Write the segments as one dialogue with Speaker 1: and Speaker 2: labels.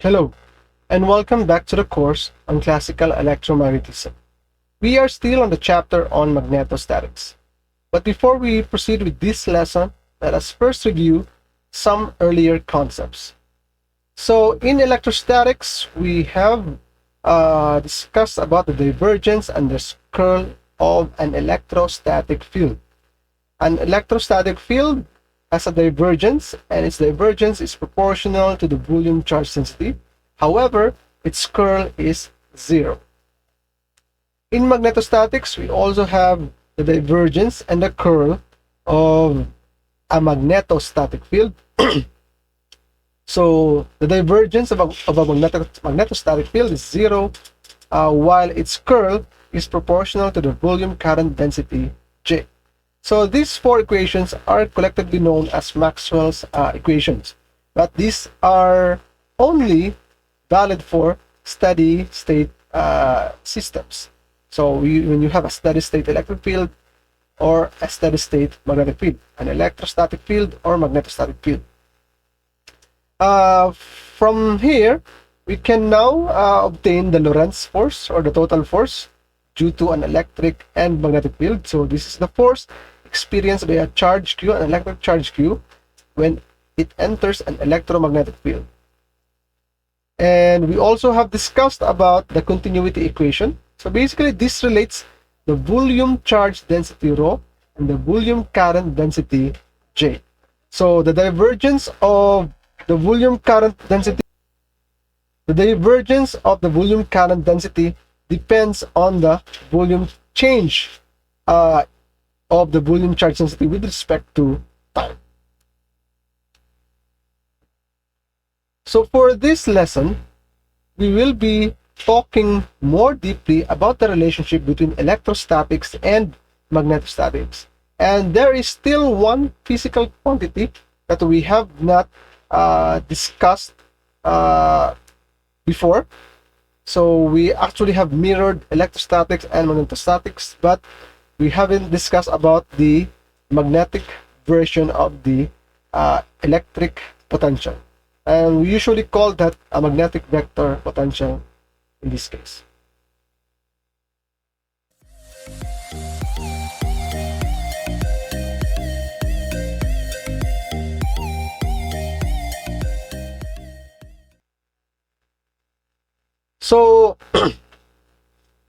Speaker 1: Hello, and welcome back to the course on classical electromagnetism. We are still on the chapter on magnetostatics. But before we proceed with this lesson, let us first review some earlier concepts. So in electrostatics, we have discussed about the divergence and the curl of an electrostatic field. An electrostatic field has a divergence, and its divergence is proportional to the volume charge density. However, its curl is zero. In magnetostatics, we also have the divergence and the curl of a magnetostatic field. So the divergence of a magnetostatic field is zero, while its curl is proportional to the volume current density J. So these four equations are collectively known as Maxwell's equations, but these are only valid for steady state systems. So when you have a steady state electric field or a steady state magnetic field, an electrostatic field or magnetostatic field. From here, we can now obtain the Lorentz force or the total force due to an electric and magnetic field. So this is the force experienced by a charge Q, an electric charge Q, when it enters an electromagnetic field. And we also have discussed about the continuity equation. So basically, this relates the volume charge density rho and the volume current density J. So the divergence of the volume current density, depends on the volume change of the volume charge density with respect to time. So for this lesson, we will be talking more deeply about the relationship between electrostatics and magnetostatics. And there is still one physical quantity that we have not discussed before. So we actually have mirrored electrostatics and magnetostatics, but we haven't discussed about the magnetic version of the electric potential. And we usually call that a magnetic vector potential in this case. So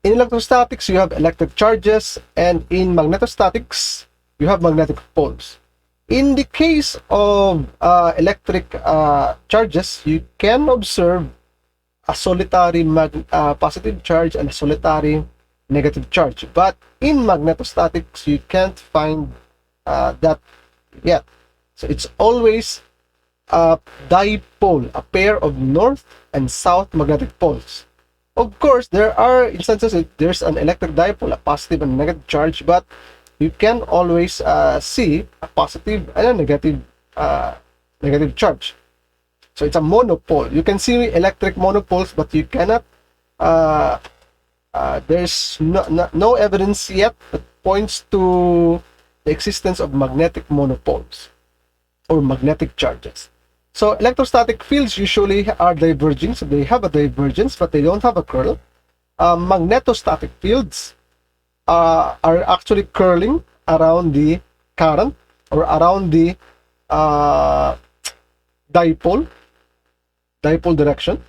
Speaker 1: in electrostatics, you have electric charges, and in magnetostatics, you have magnetic poles. In the case of electric charges, you can observe a solitary positive charge and a solitary negative charge. But in magnetostatics, you can't find that yet. So it's always a dipole, a pair of north and south magnetic poles. Of course, there are instances that there's an electric dipole, a positive and negative charge, but you can always see a positive and a negative charge. So it's a monopole. You can see electric monopoles, but you cannot. There's no evidence yet that points to the existence of magnetic monopoles or magnetic charges. So electrostatic fields usually are diverging, so they have a divergence, but they don't have a curl. Magnetostatic fields are actually curling around the current or around the dipole direction.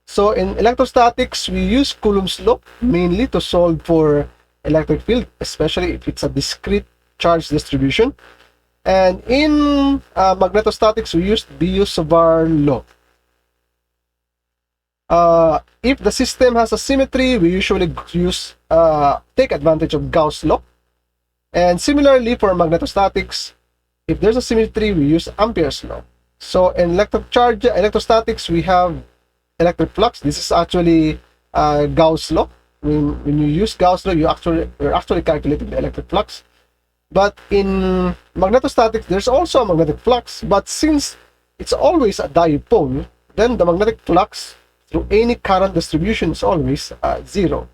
Speaker 1: So in electrostatics, we use Coulomb's law mainly to solve for electric field, especially if it's a discrete charge distribution. And in magnetostatics, we use Biot-Savart law. If the system has a symmetry, we usually take advantage of Gauss' law. And similarly for magnetostatics, if there's a symmetry, we use Amperes' law. So in electrostatics, we have electric flux. This is actually Gauss' law. When you use Gauss' law, you're actually calculating the electric flux. But in magnetostatics, there's also a magnetic flux. But since it's always a dipole, then the magnetic flux through any current distribution is always zero.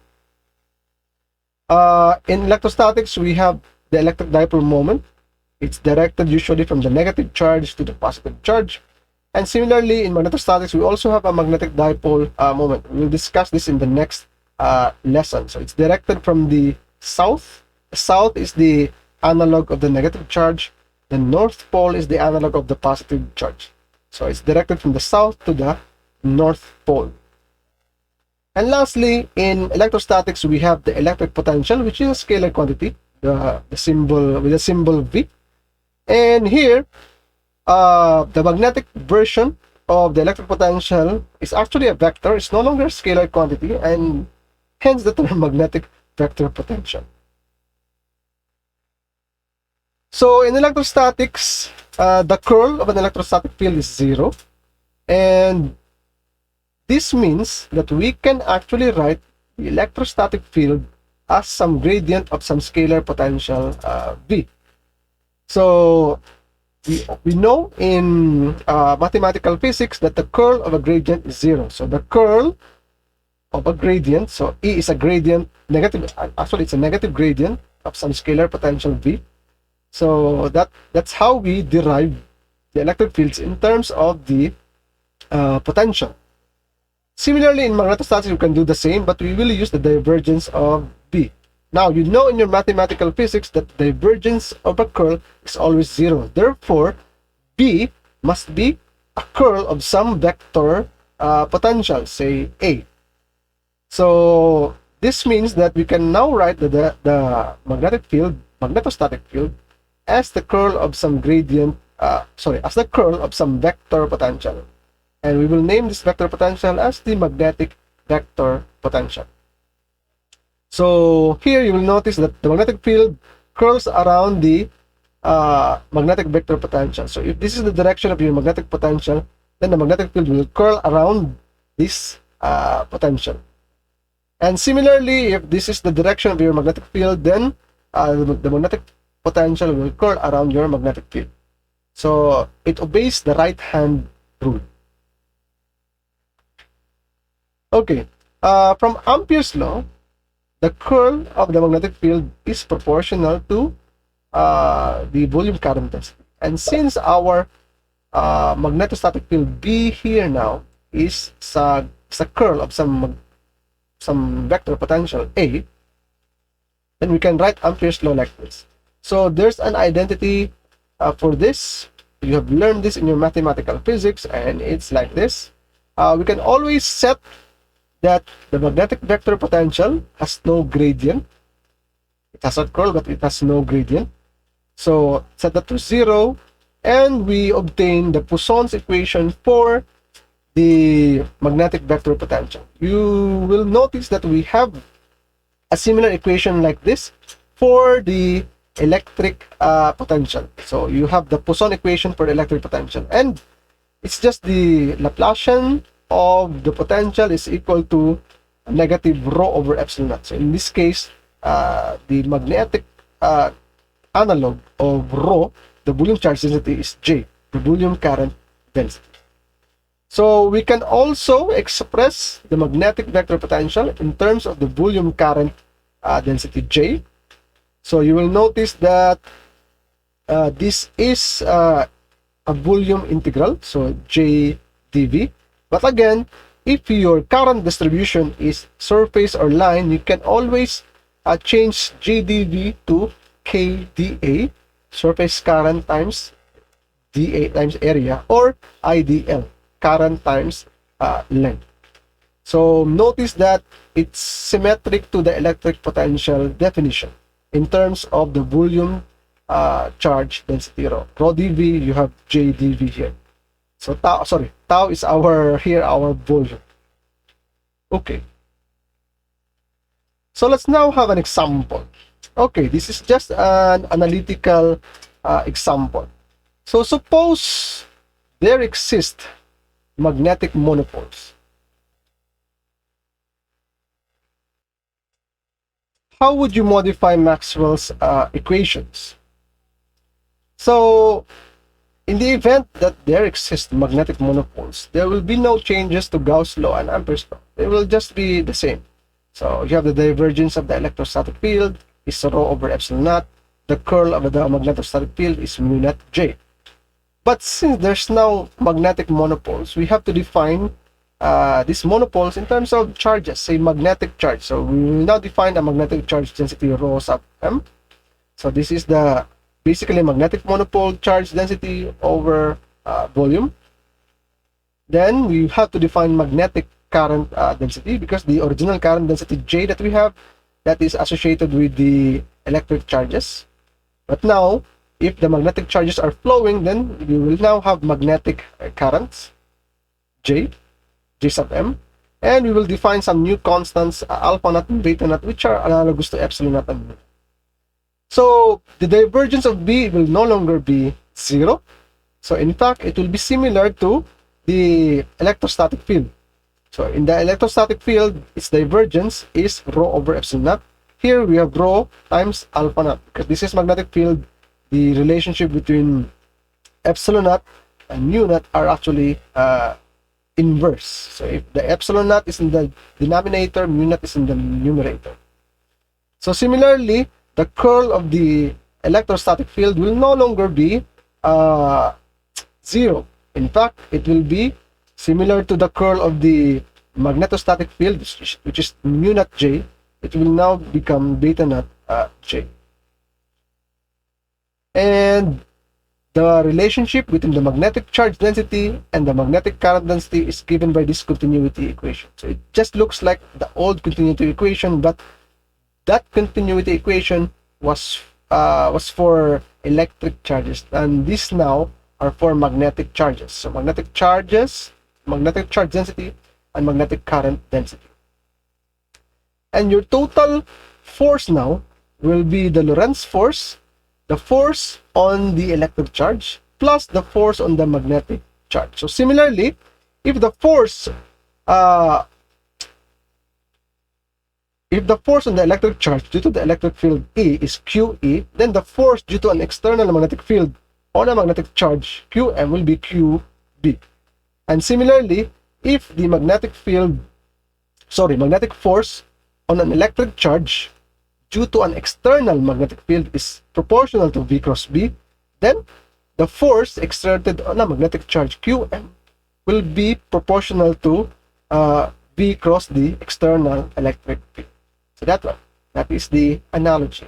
Speaker 1: In electrostatics, we have the electric dipole moment. It's directed usually from the negative charge to the positive charge. And similarly, in magnetostatics, we also have a magnetic dipole moment. We'll discuss this in the next lesson. So it's directed from the south. The south is the analog of the negative charge. The north pole is the analog of the positive charge. So it's directed from the south to the north pole. And lastly, in electrostatics, we have the electric potential, which is a scalar quantity, the symbol with the symbol V. And here, the magnetic version of the electric potential is actually a vector. It's no longer a scalar quantity, and hence the term magnetic vector potential. So in electrostatics, the curl of an electrostatic field is 0, and this means that we can actually write the electrostatic field as some gradient of some scalar potential V. So we know in mathematical physics that the curl of a gradient is 0. So the curl of a gradient, so E is a gradient, actually it's a negative gradient of some scalar potential V. So that's how we derive the electric fields in terms of the potential. Similarly, in magnetostatics, we can do the same, but we will use the divergence of B. Now, you know in your mathematical physics that the divergence of a curl is always 0. Therefore, B must be a curl of some vector potential, say A. So, this means that we can now write the magnetic field, magnetostatic field, as the curl of some gradient, as the curl of some vector potential. And we will name this vector potential as the magnetic vector potential. So here you will notice that the magnetic field curls around the magnetic vector potential. So if this is the direction of your magnetic potential, then the magnetic field will curl around this potential. And similarly, if this is the direction of your magnetic field, then the magnetic potential will curl around your magnetic field. So it obeys the right-hand rule. Okay, from Ampere's law, the curl of the magnetic field is proportional to the volume current density. And since our magnetostatic field B here now is a curl of some vector potential A, then we can write Ampere's law like this. So there's an identity for this. You have learned this in your mathematical physics, and it's like this. We can always set that the magnetic vector potential has no gradient. It has a curl, but it has no gradient. So set that to 0, and we obtain the Poisson's equation for the magnetic vector potential. You will notice that we have a similar equation like this for the electric potential. So you have the Poisson equation for the electric potential, and it's just the Laplacian of the potential is equal to negative rho over epsilon naught. So in this case, the magnetic analog of rho, the volume charge density, is J, the volume current density. So we can also express the magnetic vector potential in terms of the volume current density J. So you will notice that this is a volume integral, so J dV. But again, if your current distribution is surface or line, you can always change JdV to KdA, surface current times dA times area, or IdL, current times length. So notice that it's symmetric to the electric potential definition in terms of the volume charge density rho. Rho dV, you have JdV here. So tau is our volume. Okay. So let's now have an example. Okay, this is just an analytical example. So suppose there exist magnetic monopoles. How would you modify Maxwell's equations? So in the event that there exist magnetic monopoles, there will be no changes to Gauss' law and Ampere's law. They will just be the same. So you have the divergence of the electrostatic field is rho over epsilon naught. The curl of the magnetostatic field is mu naught J. But since there's now magnetic monopoles, we have to define these monopoles in terms of charges, say magnetic charge. So we will now define a magnetic charge density rho sub m. So this is the basically magnetic monopole charge density over volume. Then we have to define magnetic current density, because the original current density J that we have, that is associated with the electric charges. But now, if the magnetic charges are flowing, then we will now have magnetic currents, J sub m, and we will define some new constants, alpha naught and beta naught, which are analogous to epsilon naught and mu. So the divergence of B will no longer be 0. So in fact, it will be similar to the electrostatic field. So in the electrostatic field, its divergence is rho over epsilon naught. Here we have rho times alpha naught, because this is magnetic field. The relationship between epsilon naught and mu naught are actually inverse. So if the epsilon naught is in the denominator, mu naught is in the numerator. So similarly, the curl of the electrostatic field will no longer be 0. In fact, it will be similar to the curl of the magnetostatic field, which is mu naught J. It will now become beta naught J. And the relationship between the magnetic charge density and the magnetic current density is given by this continuity equation. So it just looks like the old continuity equation, but that continuity equation was for electric charges, and these now are for magnetic charges. So magnetic charges, magnetic charge density, and magnetic current density. And your total force now will be the Lorentz force, the force on the electric charge, plus the force on the magnetic charge. So similarly, if the force on the electric charge due to the electric field E is QE, then the force due to an external magnetic field on a magnetic charge QM will be QB. And similarly, if the magnetic force on an electric charge due to an external magnetic field is proportional to V cross B, then the force exerted on a magnetic charge QM will be proportional to V cross the external electric field. So that is the analogy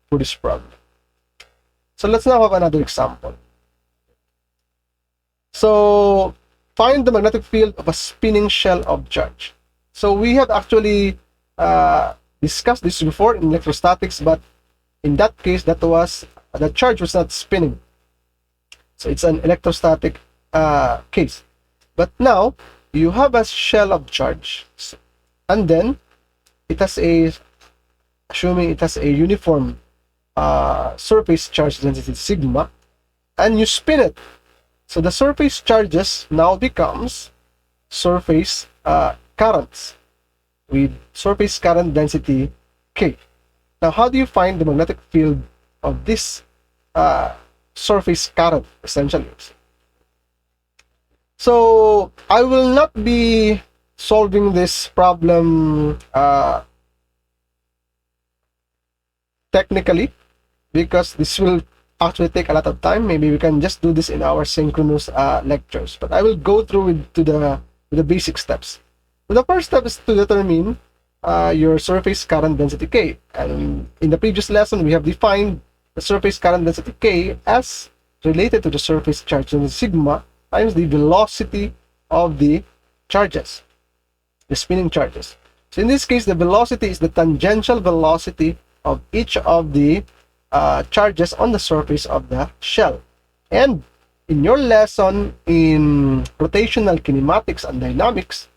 Speaker 1: for this problem. So let's now have another example. So find the magnetic field of a spinning shell of charge. So we have actually discussed this before in electrostatics, but in that case, the charge was not spinning. So it's an electrostatic case. But now you have a shell of charge, and then it has assuming it has a uniform surface charge density sigma, and you spin it. So the surface charges now becomes surface currents with surface current density K. Now, how do you find the magnetic field of this surface current, essentially? So I will not be solving this problem technically, because this will actually take a lot of time. Maybe we can just do this in our synchronous lectures, but I will go through to the basic steps. So the first step is to determine your surface current density K, and in the previous lesson we have defined the surface current density K as related to the surface charge density sigma times the velocity of the charges, the spinning charges. So in this case, the velocity is the tangential velocity of each of the charges on the surface of the shell. And in your lesson in rotational kinematics and dynamics,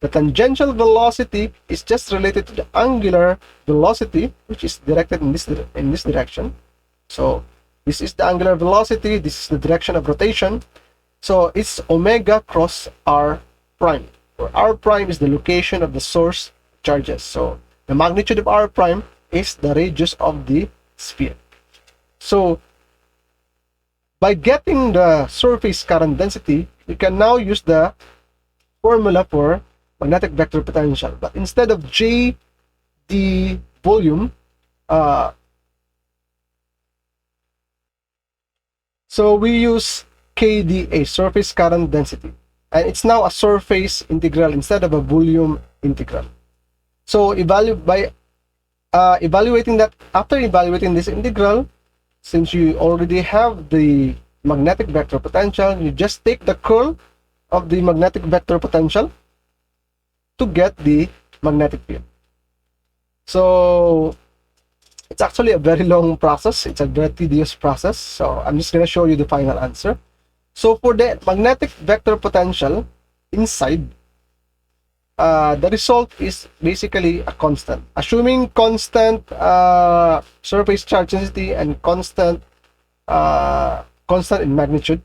Speaker 1: the tangential velocity is just related to the angular velocity, which is directed in this direction. So this is the angular velocity, this is the direction of rotation. So it's omega cross r prime, where r prime is the location of the source charges. So the magnitude of r prime is the radius of the sphere. So by getting the surface current density, you can now use the formula for magnetic vector potential, but instead of J d volume, so we use KdA, surface current density. And it's now a surface integral instead of a volume integral. So evaluating that, after evaluating this integral, since you already have the magnetic vector potential, you just take the curl of the magnetic vector potential to get the magnetic field. So it's actually a very long process. It's a very tedious process. So I'm just going to show you the final answer. So for the magnetic vector potential inside, the result is basically a constant. Assuming constant surface charge density and constant in magnitude,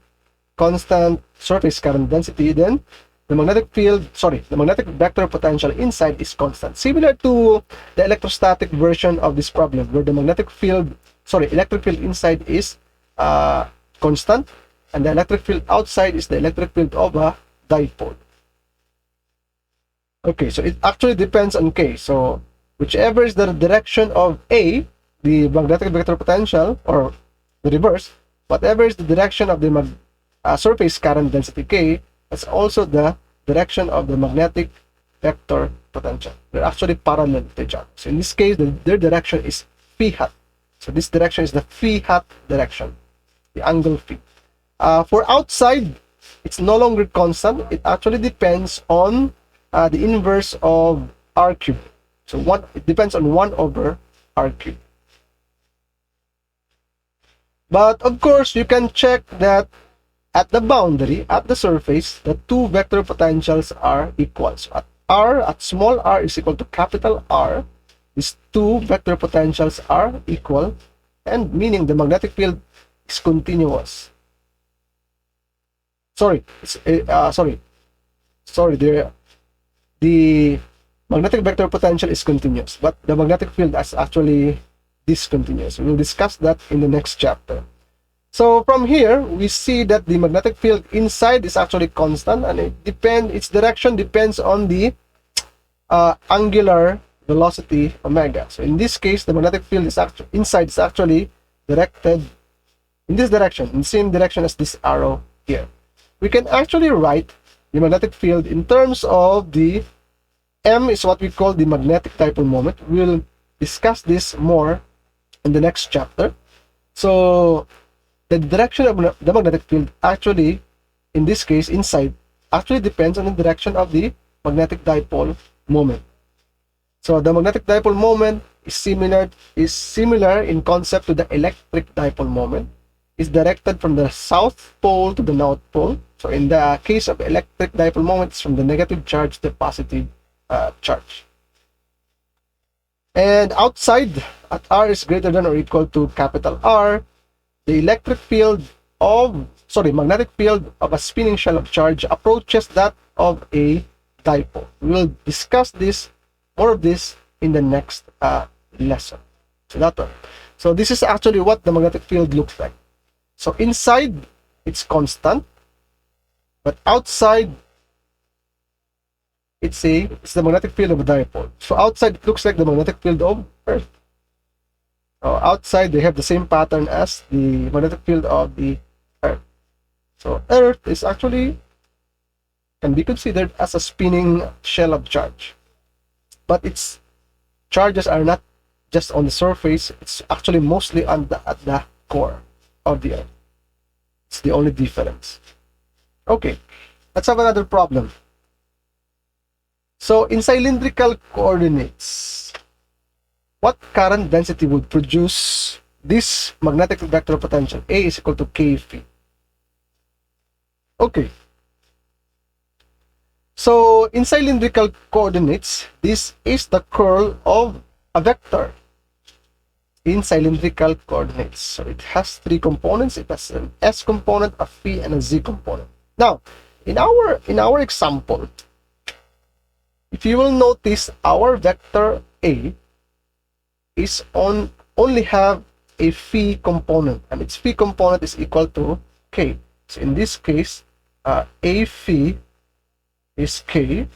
Speaker 1: constant surface current density, then the magnetic vector potential inside is constant. Similar to the electrostatic version of this problem, where the electric field inside is constant, and the electric field outside is the electric field of a dipole. Okay, so it actually depends on K. So whichever is the direction of A, the magnetic vector potential, or the reverse, whatever is the direction of the surface current density K, that's also the direction of the magnetic vector potential. They're actually parallel to each other. So in this case, their direction is phi hat. So this direction is the phi hat direction, the angle phi. For outside, it's no longer constant. It actually depends on the inverse of r cubed. So it depends on 1 over r cubed. But of course, you can check that at the boundary, at the surface, the two vector potentials are equal. So at small r is equal to capital R, these two vector potentials are equal, and meaning the magnetic field is continuous. The magnetic vector potential is continuous, but the magnetic field is actually discontinuous. We'll discuss that in the next chapter. So from here, we see that the magnetic field inside is actually constant, and its direction depends on the angular velocity omega. So in this case, the magnetic field inside is actually directed in this direction, in the same direction as this arrow here. We can actually write the magnetic field in terms of the M is what we call the magnetic dipole moment. We'll discuss this more in the next chapter. So the direction of the magnetic field actually, in this case, inside, actually depends on the direction of the magnetic dipole moment. So the magnetic dipole moment is similar in concept to the electric dipole moment. It's directed from the south pole to the north pole. So in the case of electric dipole moment, it's from the negative charge to the positive charge. And outside, at r is greater than or equal to capital R, the magnetic field of a spinning shell of charge approaches that of a dipole. We will discuss more of this in the next lesson. So that one. So this is actually what the magnetic field looks like. So inside, it's constant, but outside, it's the magnetic field of a dipole. So outside, it looks like the magnetic field of Earth. Outside, they have the same pattern as the magnetic field of the Earth. So Earth is actually can be considered as a spinning shell of charge, but its charges are not just on the surface. It's actually mostly at the core of the Earth. It's the only difference. Okay, let's have another problem. So in cylindrical coordinates, what current density would produce this magnetic vector potential? A is equal to K phi. Okay. So in cylindrical coordinates, this is the curl of a vector in cylindrical coordinates. So it has three components. It has an S component, a phi, and a Z component. Now, in our example, if you will notice, our vector A is only have a phi component, and its phi component is equal to K. So in this case, A phi is K,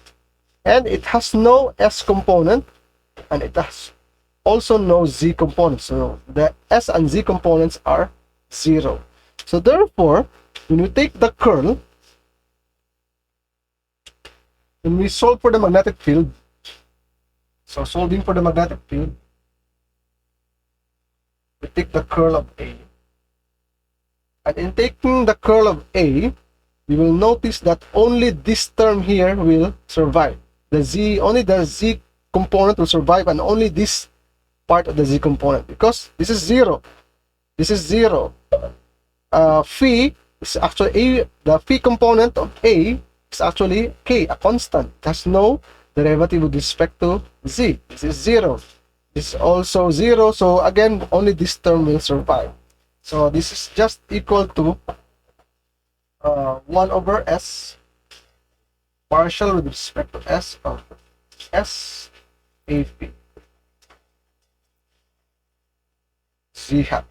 Speaker 1: and it has no S component, and it has also no Z component. So the S and Z components are 0. So therefore, when we take the curl, when we solve for the magnetic field, so solving for the magnetic field, we take the curl of A. And in taking the curl of A, you will notice that only this term here will survive. Only the Z component will survive, and only this part of the Z component, because this is 0. This is 0. Phi is actually the phi component of A is actually K, a constant. It has no derivative with respect to Z. This is 0. This is also 0. So again, only this term will survive. So this is just equal to 1 over S partial with respect to S of S A phi Z hat.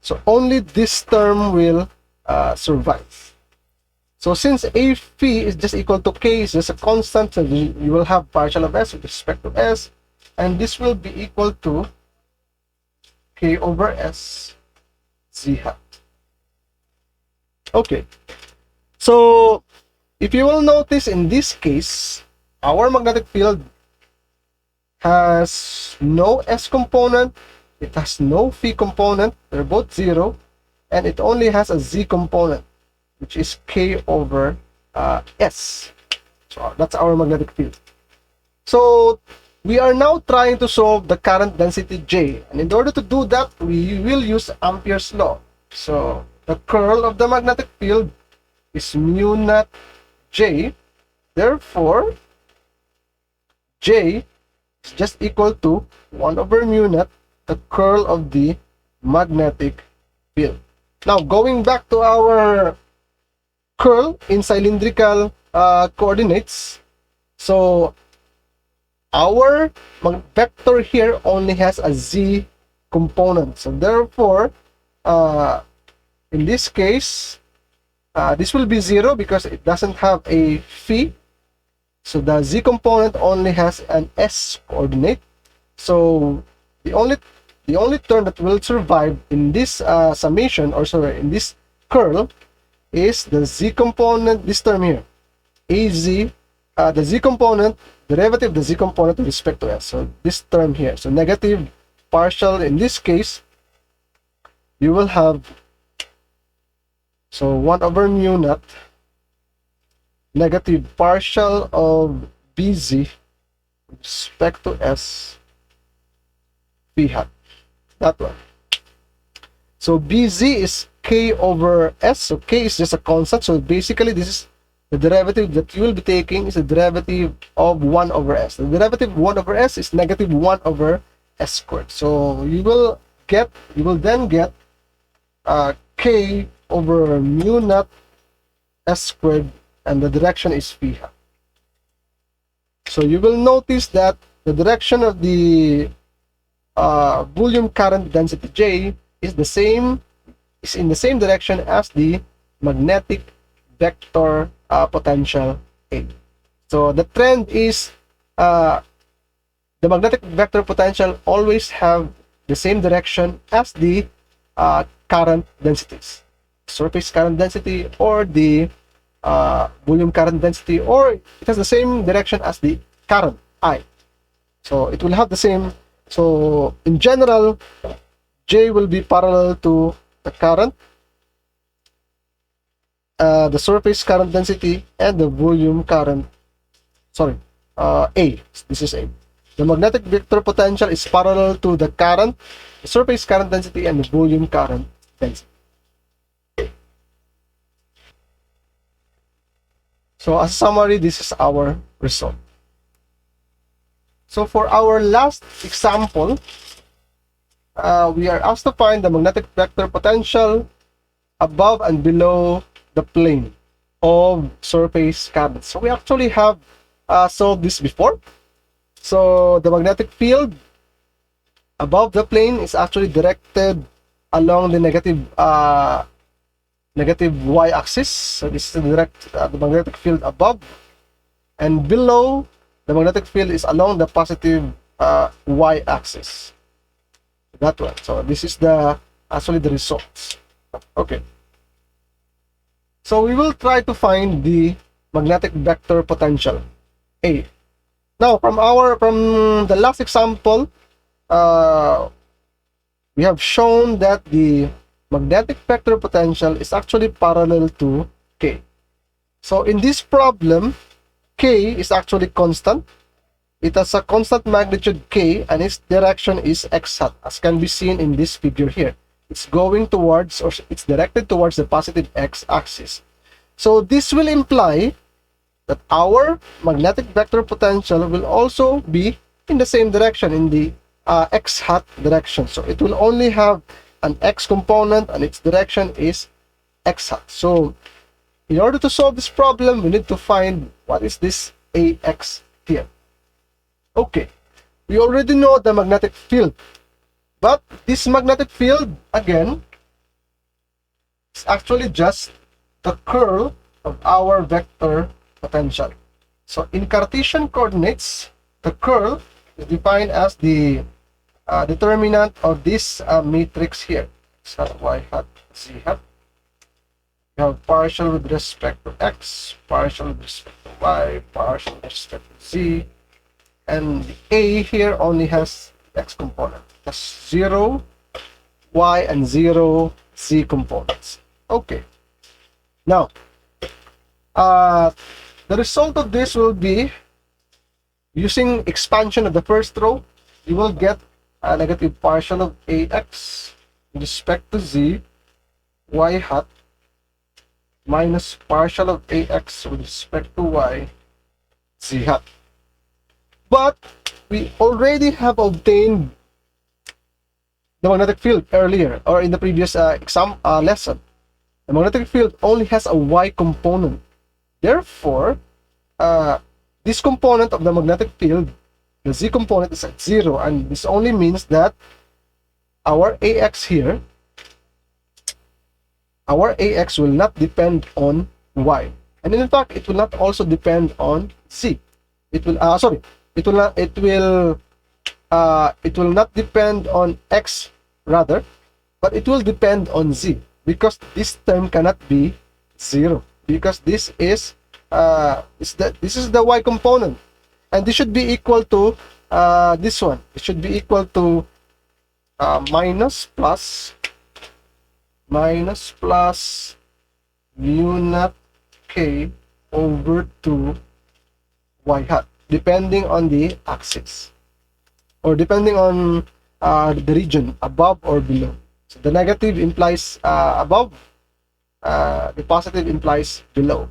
Speaker 1: So only this term will survive. So since A phi is just equal to K, is just a constant, so you will have partial of S with respect to S, and this will be equal to K over S Z hat. Okay. So if you will notice, in this case, our magnetic field has no S component, it has no phi component, they're both 0, and it only has a Z component, which is K over S. So that's our magnetic field. So we are now trying to solve the current density J, and in order to do that, we will use Ampere's law. So the curl of the magnetic field is mu naught J. Therefore, J is just equal to 1 over mu naught the curl of the magnetic field. Now, going back to our curl in cylindrical coordinates, so our vector here only has a Z component. So therefore, in this case, this will be 0 because it doesn't have a phi. So the Z component only has an S coordinate. So the only term that will survive in this summation, or sorry, in this curl, is the Z component, this term here, AZ, the Z component, derivative of the Z component with respect to S. So this term here, so negative partial, in this case, you will have, so 1 over mu naught negative partial of BZ with respect to S phi hat. That one. So BZ is K over S. So K is just a constant. So basically, this is the derivative that you will be taking is the derivative of 1 over S. The derivative of 1 over S is negative 1 over S squared. So you will then get K over mu naught S squared, and the direction is phi hat. So you will notice that the direction of the volume current density J is in the same direction as the magnetic vector potential A. So the trend is the magnetic vector potential always have the same direction as the current densities, surface current density, or the volume current density, or it has the same direction as the current I. So it will have the same. So in general, J will be parallel to the current, the surface current density, and the volume current. Sorry, A. This is A. The magnetic vector potential is parallel to the current, the surface current density, and the volume current density. So as a summary, this is our result. So for our last example, we are asked to find the magnetic vector potential above and below the plane of surface current. So we actually have solved this before. So the magnetic field above the plane is actually directed along the negative y-axis. So this is the magnetic field above, and below the magnetic field is along the positive y-axis. That one. So this is actually the results. Okay. So we will try to find the magnetic vector potential, A. Now, from the last example, we have shown that the magnetic vector potential is actually parallel to K. So in this problem, K is actually constant. It has a constant magnitude K, and its direction is x hat, as can be seen in this figure here. It's going towards, or it's directed towards the positive x axis. So this will imply that our magnetic vector potential will also be in the same direction, in the x hat direction. So it will only have an x component, and its direction is x hat. So in order to solve this problem, we need to find what is this ax here. Okay, we already know the magnetic field, but this magnetic field, again, is actually just the curl of our vector potential. So in Cartesian coordinates, the curl is defined as the determinant of this matrix here. X hat, y hat, z hat. We have partial with respect to x, partial with respect to y, partial with respect to z, and the A here only has x component. It has 0 y and 0 z components. Okay. Now, the result of this will be, using expansion of the first row, you will get a negative partial of ax with respect to z, y hat, minus partial of ax with respect to y, z hat. But we already have obtained the magnetic field earlier, or in the previous lesson. The magnetic field only has a y component. Therefore, this component of the magnetic field, the z component, is at 0, and this only means that our ax here, our ax will not depend on y, and in fact, it will not also depend on z. It will it will not depend on x, rather, but it will depend on z, because this term cannot be 0, because this is the y component, and this should be equal to this one. It should be equal to minus plus mu naught k over 2 y hat, depending on the axis, or depending on the region, above or below. So the negative implies above, the positive implies below.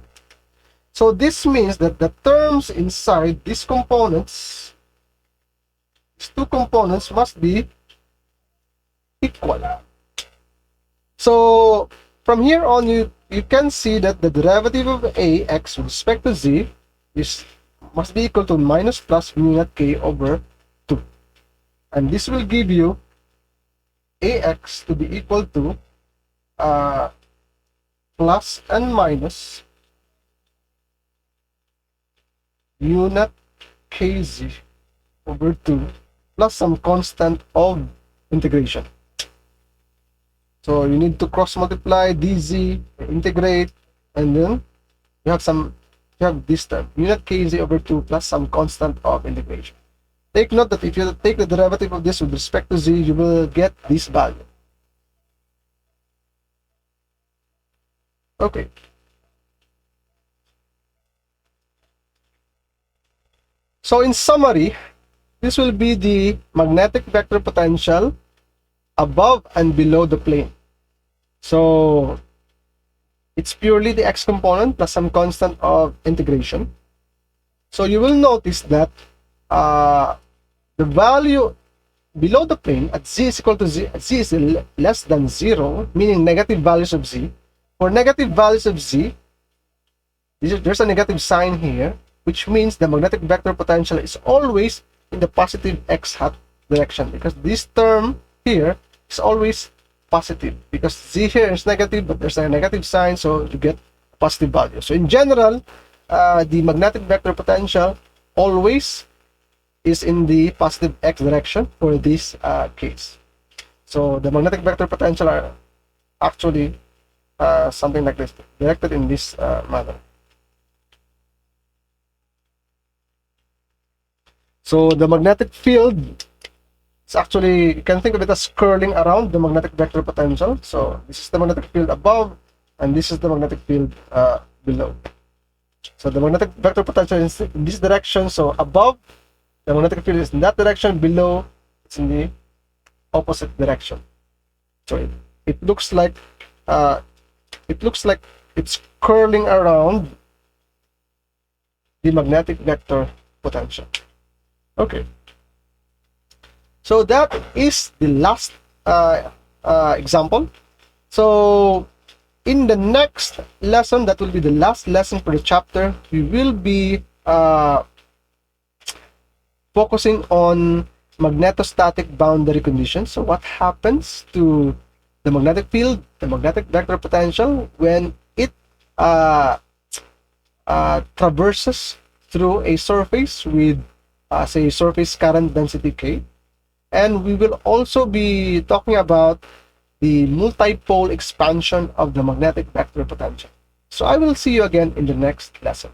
Speaker 1: So this means that the terms inside these components, these two components, must be equal. So from here on, you can see that the derivative of ax with respect to z must be equal to minus plus mu naught k over 2, and this will give you ax to be equal to plus and minus mu naught kz over 2 plus some constant of integration. So you need to cross multiply dz, integrate, and then you have this term, mu naught kz over 2 plus some constant of integration. Take note that if you take the derivative of this with respect to z, you will get this value. Okay. So in summary, this will be the magnetic vector potential above and below the plane. So it's purely the x component plus some constant of integration. So you will notice that the value below the plane at z is equal to z is less than 0, meaning negative values of z. For negative values of z, there's a negative sign here, which means the magnetic vector potential is always in the positive x hat direction, because this term here is always positive, because z here is negative, but there's a negative sign, so you get a positive value. So in general, the magnetic vector potential always is in the positive x direction for this case. So the magnetic vector potential are actually something like this, directed in this manner. So the magnetic field is actually, you can think of it as curling around the magnetic vector potential. So this is the magnetic field above, and this is the magnetic field below. So the magnetic vector potential is in this direction. So above, the magnetic field is in that direction. Below, it's in the opposite direction. So it looks like it's curling around the magnetic vector potential. Okay. So that is the last example. So in the next lesson, that will be the last lesson for the chapter, we will be focusing on magnetostatic boundary conditions. So what happens to the magnetic field, the magnetic vector potential, when it traverses through a surface with say surface current density K. And we will also be talking about the multipole expansion of the magnetic vector potential. So I will see you again in the next lesson.